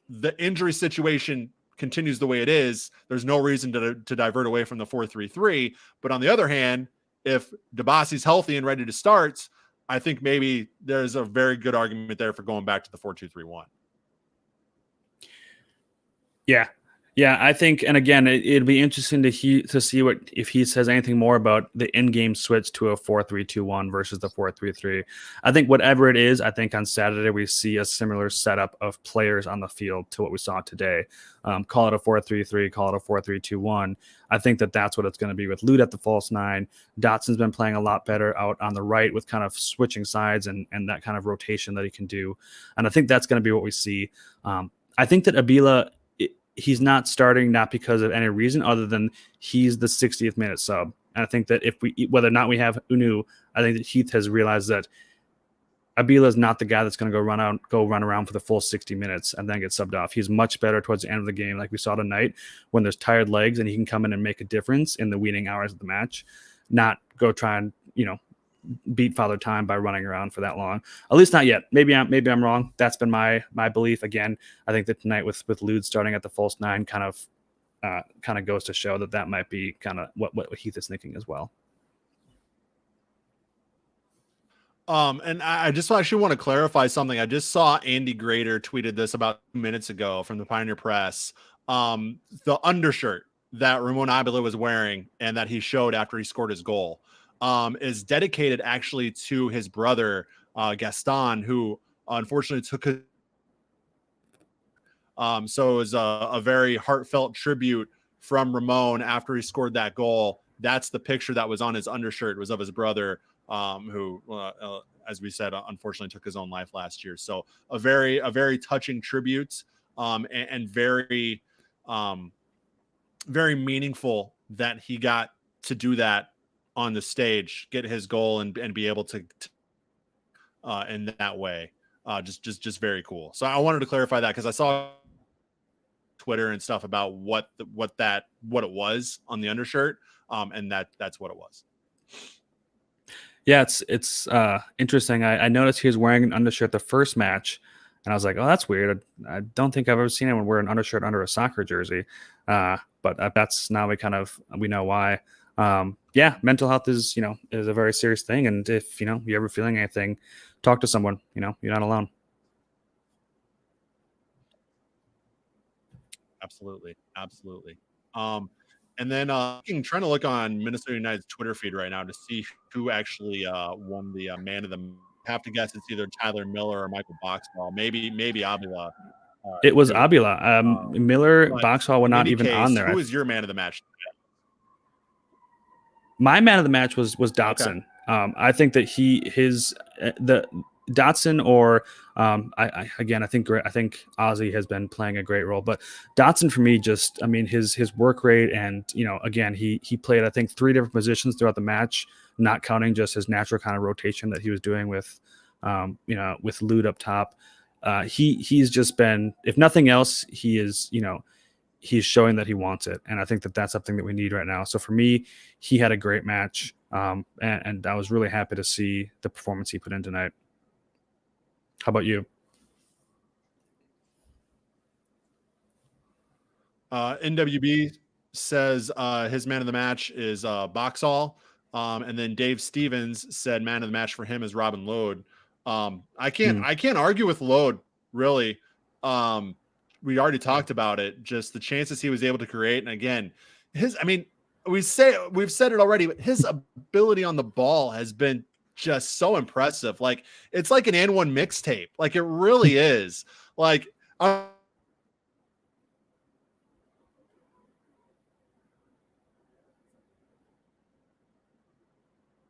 the injury situation continues the way it is, there's no reason to divert away from the 4-3-3. But on the other hand, if Dibassi's healthy and ready to start, I think maybe there's a very good argument there for going back to the 4-2-3-1. Yeah, I think, and again, it'd be interesting to see what if he says anything more about the in-game switch to a 4-3-2-1 versus the 4-3-3. I think whatever it is, I think on Saturday we see a similar setup of players on the field to what we saw today. Call it a 4-3-3, call it a 4-3-2-1. I think that's what it's going to be with Lute at the false nine. Dotson's been playing a lot better out on the right with kind of switching sides and that kind of rotation that he can do. And I think that's going to be what we see. I think that Abila, he's not starting not because of any reason other than he's the 60th minute sub. And I think that whether or not we have Unu, I think that Heath has realized that Abila is not the guy that's going to go run around for the full 60 minutes and then get subbed off. He's much better towards the end of the game, like we saw tonight, when there's tired legs and he can come in and make a difference in the weaning hours of the match, not go try and, beat Father Time by running around for that long. At least not yet. Maybe I'm wrong. That's been my belief. Again, I think that tonight with Lude starting at the false nine kind of goes to show that might be kind of what Heath is thinking as well. And I just actually want to clarify something. I just saw Andy Grader tweeted this about 2 minutes ago from the Pioneer Press. The undershirt that Ramon Abila was wearing and that he showed after he scored his goal is dedicated actually to his brother, Gaston, who unfortunately took his. So it was a very heartfelt tribute from Ramon after he scored that goal. That's the picture that was on his undershirt. It was of his brother, who, as we said, unfortunately took his own life last year. So a very touching tribute, and very, very meaningful that he got to do that on the stage, get his goal and be able to in that way. Just very cool. So I wanted to clarify that because I saw Twitter and stuff about what it was on the undershirt. And that's what it was. Yeah, it's interesting. I noticed he was wearing an undershirt the first match, and I was like, oh, that's weird. I don't think I've ever seen anyone wear an undershirt under a soccer jersey. But that's now we know why. Yeah, mental health is a very serious thing, and if you're ever feeling anything, talk to someone. You're not alone. Absolutely. And then trying to look on Minnesota United's Twitter feed right now to see who actually won the man of the. Have to guess it's either Tyler Miller or Michael Boxball. Maybe Abila. It was Abila. Miller, Boxhall were not even on there. Who was your man of the match? My man of the match was Dotson. Okay. I think that the Dotson or I think Ozzy has been playing a great role, but Dotson for me his work rate and again he played I think 3 different positions throughout the match, not counting just his natural kind of rotation that he was doing with with Lude up top. He's just been, if nothing else, he is he's showing that he wants it, and I think that that's something that we need right now. So for me, he had a great match, and I was really happy to see the performance he put in tonight. How about you? NWB says his man of the match is Boxall, and then Dave Stevens said man of the match for him is Robin Lode. I can't argue with Lode, really. We already talked about it, just the chances he was able to create. And again, we've said it already, but his ability on the ball has been just so impressive. Like, it's like an N1 mixtape. Like, it really is. Like,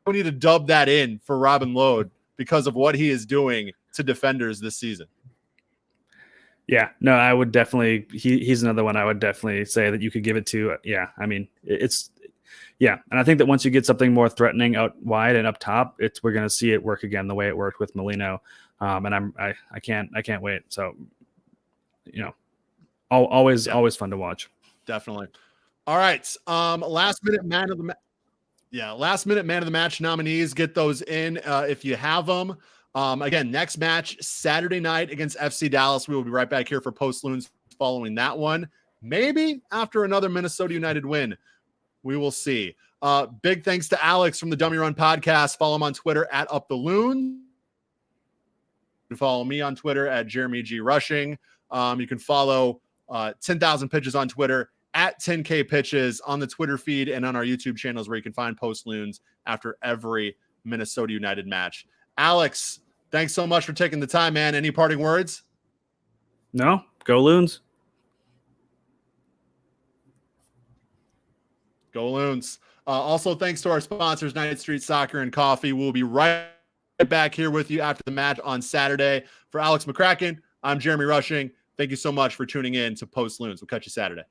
we need to dub that in for Robin Lod because of what he is doing to defenders this season. Yeah, no, I would definitely. He's another one I would definitely say that you could give it to. Yeah, I mean, and I think that once you get something more threatening out wide and up top, we're going to see it work again the way it worked with Molino, and I can't wait. So, always fun to watch. Definitely. All right, last minute man of the match nominees. Get those in if you have them. Again, next match Saturday night against FC Dallas. We will be right back here for Post Loons following that one. Maybe after another Minnesota United win. We will see. Big thanks to Alex from the Dummy Run podcast. Follow him on Twitter at UpTheLoon. You can follow me on Twitter at Jeremy G. Rushing. You can follow 10,000 Pitches on Twitter at 10K Pitches on the Twitter feed and on our YouTube channels where you can find Post Loons after every Minnesota United match. Alex, thanks so much for taking the time, man. Any parting words? No, go Loons. Go Loons. Also, thanks to our sponsors, 9th Street Soccer and Coffee. We'll be right back here with you after the match on Saturday. For Alex McCracken, I'm Jeremy Rushing. Thank you so much for tuning in to Post Loons. We'll catch you Saturday.